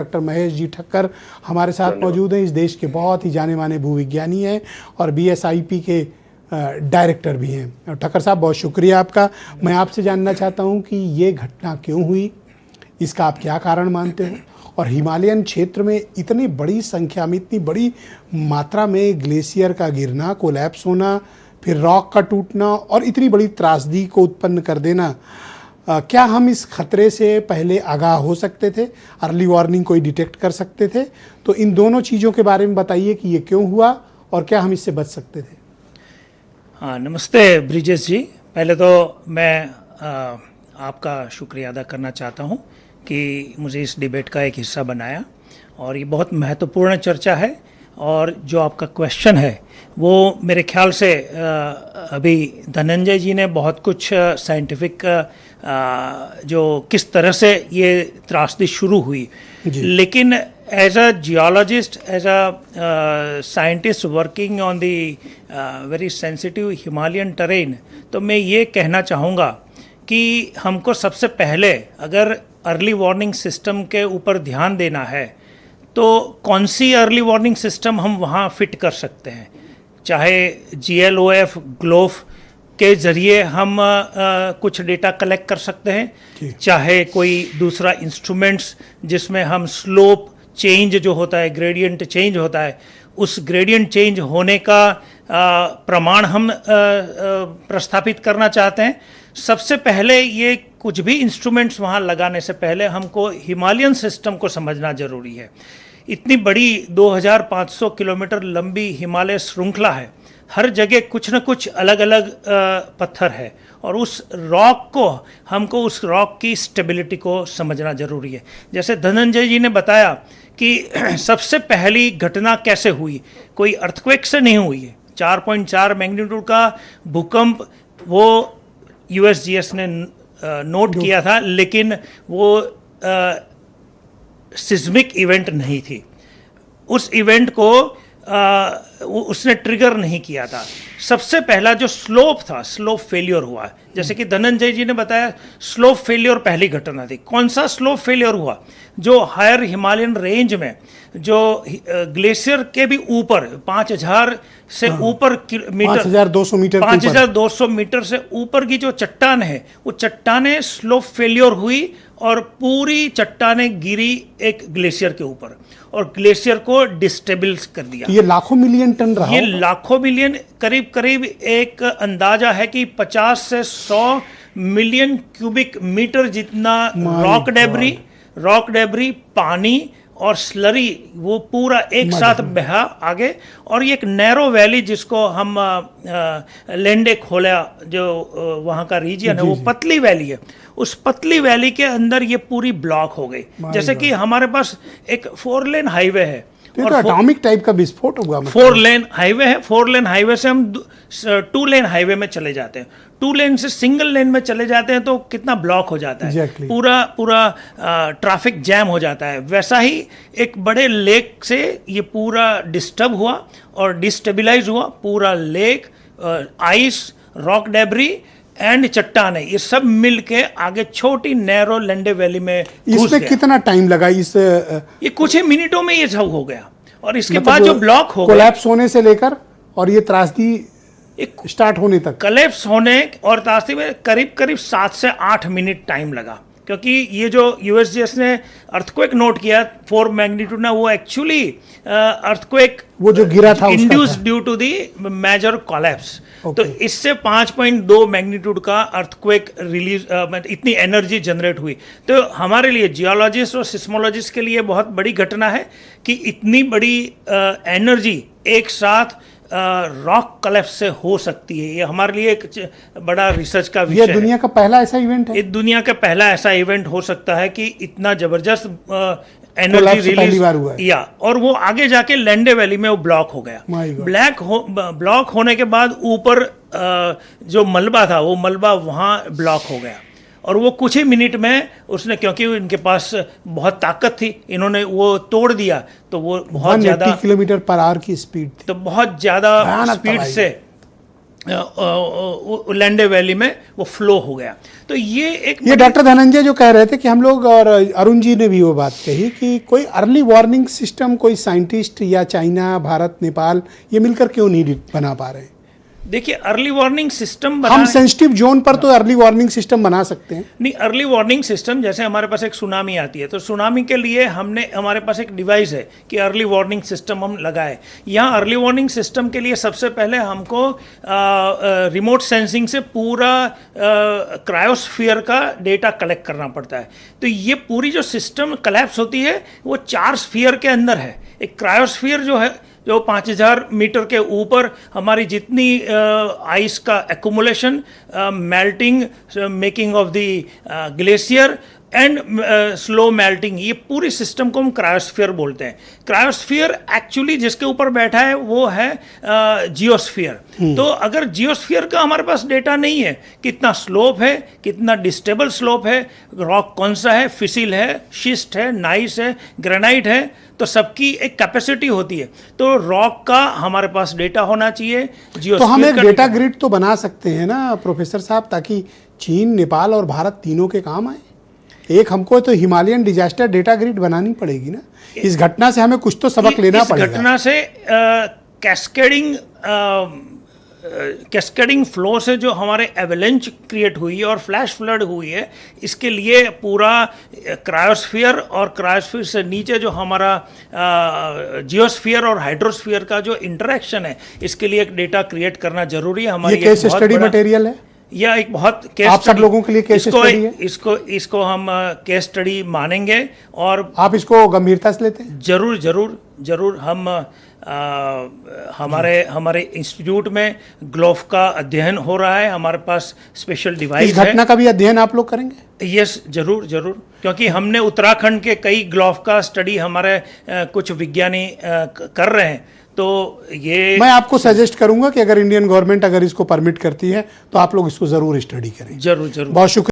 Doctor Mahesh ji Thakkar हमारे साथ मौजूद हैं। इस देश के बहुत ही जाने माने भूविज्ञानी हैं और बीएसआईपी के डायरेक्टर भी हैं। ठक्कर साहब, बहुत शुक्रिया आपका। मैं आपसे जानना चाहता हूं कि ये घटना क्यों हुई, इसका आप क्या कारण मानते हो, और हिमालयन क्षेत्र में इतनी बड़ी संख्या में, इतनी बड़ी मात्रा में ग्लेशियर का गिरना, कोलैप्स होना, फिर रॉक का टूटना और इतनी बड़ी त्रासदी को उत्पन्न कर देना, क्या हम इस खतरे से पहले आगाह हो सकते थे? अर्ली वार्निंग कोई डिटेक्ट कर सकते थे? तो इन दोनों चीज़ों के बारे में बताइए कि ये क्यों हुआ और क्या हम इससे बच सकते थे। हाँ, नमस्ते ब्रिजेश जी। पहले तो मैं आपका शुक्रिया अदा करना चाहता हूँ कि मुझे इस डिबेट का एक हिस्सा बनाया, और ये बहुत महत्वपूर्ण चर्चा है। और जो आपका क्वेश्चन है वो मेरे ख्याल से अभी धनंजय जी ने बहुत कुछ साइंटिफिक जो किस तरह से ये त्रासदी शुरू हुई, लेकिन as a geologist, as a scientist working on the very sensitive Himalayan terrain, तो मैं ये कहना चाहूँगा कि हमको सबसे पहले अगर अर्ली वार्निंग सिस्टम के ऊपर ध्यान देना है तो कौन सी अर्ली वार्निंग सिस्टम हम वहाँ फिट कर सकते हैं। चाहे GLOF ग्लोफ के ज़रिए हम कुछ डेटा कलेक्ट कर सकते हैं, चाहे कोई दूसरा इंस्ट्रूमेंट्स जिसमें हम स्लोप चेंज जो होता है, ग्रेडियंट चेंज होता है, उस ग्रेडियंट चेंज होने का प्रमाण हम प्रस्थापित करना चाहते हैं। सबसे पहले ये कुछ भी इंस्ट्रूमेंट्स वहाँ लगाने से पहले हमको हिमालयन सिस्टम को समझना ज़रूरी है। इतनी बड़ी 2500 किलोमीटर लंबी हिमालय श्रृंखला है, हर जगह कुछ न कुछ अलग अलग पत्थर है, और उस रॉक को हमको उस रॉक की स्टेबिलिटी को समझना ज़रूरी है। जैसे धनंजय जी ने बताया कि सबसे पहली घटना कैसे हुई, कोई अर्थक्वेक से नहीं हुई है। 4.4 मैग्नीट्यूड का भूकंप वो USGS ने नोट किया था, लेकिन वो सिस्मिक इवेंट नहीं थी। उस इवेंट को उसने ट्रिगर नहीं किया था। सबसे पहला जो स्लोप था, स्लोप फेलियर हुआ। जैसे कि धनंजय जी ने बताया, स्लोप फेलियर पहली घटना थी। कौन सा स्लोप फेलियर हुआ? जो हायर हिमालयन रेंज में, जो ग्लेशियर के भी ऊपर 5000 से ऊपर मीटर, 5200 मीटर से ऊपर की जो चट्टान है, वो चट्टानें स्लोप फेलियर हुई और पूरी चट्टानें गिरी एक ग्लेशियर के ऊपर, और ग्लेशियर को डिस्टेबल्स कर दिया। तो ये लाखों मिलियन टन रहा। ये लाखों मिलियन, करीब करीब एक अंदाजा है कि 50 से 100 मिलियन क्यूबिक मीटर जितना रॉक डेब्री, पानी और स्लरी, वो पूरा एक साथ बहा आगे। और ये एक नैरो वैली जिसको हम लेंडे खोला, जो वहाँ का रीजन है, वो पतली वैली है। उस पतली वैली के अंदर ये पूरी ब्लॉक हो गई। जैसे कि हमारे पास एक 4 लेन हाईवे है, और एटॉमिक टाइप का विस्फोट हुआ। 4 लेन हाईवे है, 4 लेन हाईवे से हम 2 लेन हाईवे में चले जाते हैं। 2 लेन से सिंगल लेन में चले जाते हैं तो कितना ब्लॉक हो जाता है। पूरा ट्रैफिक जैम हो जाता है। वैसा ही एक बड़े लेक से ये पूरा डिस्टर्ब हुआ और डिस्टेबलाइज हुआ। पूरा lake, ice, rock debris and चट्टाने, ये सब मिलके आगे छोटी नैरो लेंडे वैली में इसमें कितना टाइम लगा? ये कुछ ही मिनटों में ये सब हो गया। और इसके बाद जो ब्लॉक हो गया, कोलैप्स होने से लेकर और ये त्रासदी स्टार्ट होने तक, कोलैप्स होने और त्रासदी में करीब करीब 7 से 8 मिनट टाइम लगा। क्योंकि ये जो USGS ने अर्थक्वेक नोट किया 4 मैग्नीट्यूड ना, वो एक्चुअली अर्थक्वेक वो जो गिरा था induce due to the major collapse. तो इससे 5.2 मैग्नीट्यूड का अर्थक्वेक रिलीज, इतनी एनर्जी जनरेट हुई। तो हमारे लिए, जियोलॉजिस्ट और सिस्मोलॉजिस्ट के लिए बहुत बड़ी घटना है कि इतनी बड़ी एनर्जी एक साथ रॉक कोलैप्स से हो सकती है। ये हमारे लिए एक बड़ा रिसर्च का विषय है। ये दुनिया का पहला ऐसा इवेंट है। ये दुनिया का पहला ऐसा इवेंट हो सकता है कि इतना जबरदस्त एनर्जी रिलीज, या और वो आगे जाके लेंडे वैली में वो ब्लॉक हो गया। ब्लॉक होने के बाद ऊपर जो मलबा था, वो मलबा वहाँ ब्लॉक हो गया, और वो कुछ ही मिनट में उसने, क्योंकि इनके पास बहुत ताकत थी, इन्होंने वो तोड़ दिया। तो वो बहुत ज़्यादा किलोमीटर पर आवर की स्पीड थी, तो बहुत ज़्यादा स्पीड से लैंडे वैली में वो फ्लो हो गया। तो ये डॉक्टर धनंजय जो कह रहे थे कि हम लोग, और अरुण जी ने भी वो बात कही कि कोई अर्ली वार्निंग सिस्टम कोई साइंटिस्ट या चाइना, भारत, नेपाल ये मिलकर क्यों नहीं बना पा रहे हैं? देखिए, अर्ली वार्निंग सिस्टम हम सेंसिटिव जोन पर तो अर्ली वार्निंग सिस्टम बना सकते हैं। नहीं, अर्ली वार्निंग सिस्टम, जैसे हमारे पास एक सुनामी आती है तो सुनामी के लिए हमारे पास एक डिवाइस है कि अर्ली वार्निंग सिस्टम हम लगाए। यहाँ अर्ली वार्निंग सिस्टम के लिए सबसे पहले हमको रिमोट सेंसिंग से पूरा क्रायोस्फीयर का डेटा कलेक्ट करना पड़ता है। तो ये पूरी जो सिस्टम कलेप्स होती है वो 4 स्फीयर के अंदर है। एक क्रायोस्फीयर जो है, जो 5000 मीटर के ऊपर हमारी जितनी आइस का accumulation, melting, making of the glacier and slow melting, ये पूरी सिस्टम को हम क्रायोस्फीयर बोलते हैं। क्रायोस्फीयर एक्चुअली जिसके ऊपर बैठा है वो है जियोस्फीयर। तो अगर जियोस्फीयर का हमारे पास डेटा नहीं है, कितना स्लोप है, कितना डिस्टेबल स्लोप है, रॉक कौन सा है, फिसिल है, शिस्ट है, नाइस है, ग्रेनाइट है, तो सबकी एक कैपेसिटी होती है। तो रॉक का हमारे पास डेटा होना चाहिए। तो हम एक डेटा ग्रिड तो बना सकते हैं ना प्रोफेसर साहब, ताकि चीन, नेपाल और भारत तीनों के काम आए। एक हमको तो हिमालयन डिजास्टर डेटा ग्रिड बनानी पड़ेगी ना। इस घटना से हमें कुछ तो सबक लेना पड़ेगा। इस घटना से कैस्केडिंग फ्लो से जो हमारे एवलेंच क्रिएट हुई है और फ्लैश फ्लड हुई है, इसके लिए पूरा क्रायोस्फीयर और क्रायोस्फीयर से नीचे जो हमारा जियोस्फीयर और हाइड्रोस्फीयर का जो इंटरेक्शन है, इसके लिए एक डेटा क्रिएट करना जरूरी है। हमारी ये केस स्टडी मटेरियल है, यह एक बहुत केस आप सब लोगों के लिए केस स्टडी है। इसको हम केस स्टडी मानेंगे और आप इसको गंभीरता से लेते हैं? जरूर जरूर जरूर। हम हमारे इंस्टीट्यूट में ग्लोफ का अध्ययन हो रहा है, हमारे पास स्पेशल डिवाइस है। इस घटना का भी अध्ययन आप लोग करेंगे? यस, जरूर जरूर, क्योंकि हमने उत्तराखंड के कई ग्लोफ का स्टडी हमारे कुछ विज्ञानी कर रहे हैं। तो ये मैं आपको सजेस्ट करूंगा कि अगर इंडियन गवर्नमेंट अगर इसको परमिट करती है तो आप लोग इसको जरूर स्टडी करें। जरूर जरूर। बहुत शुक्रिया।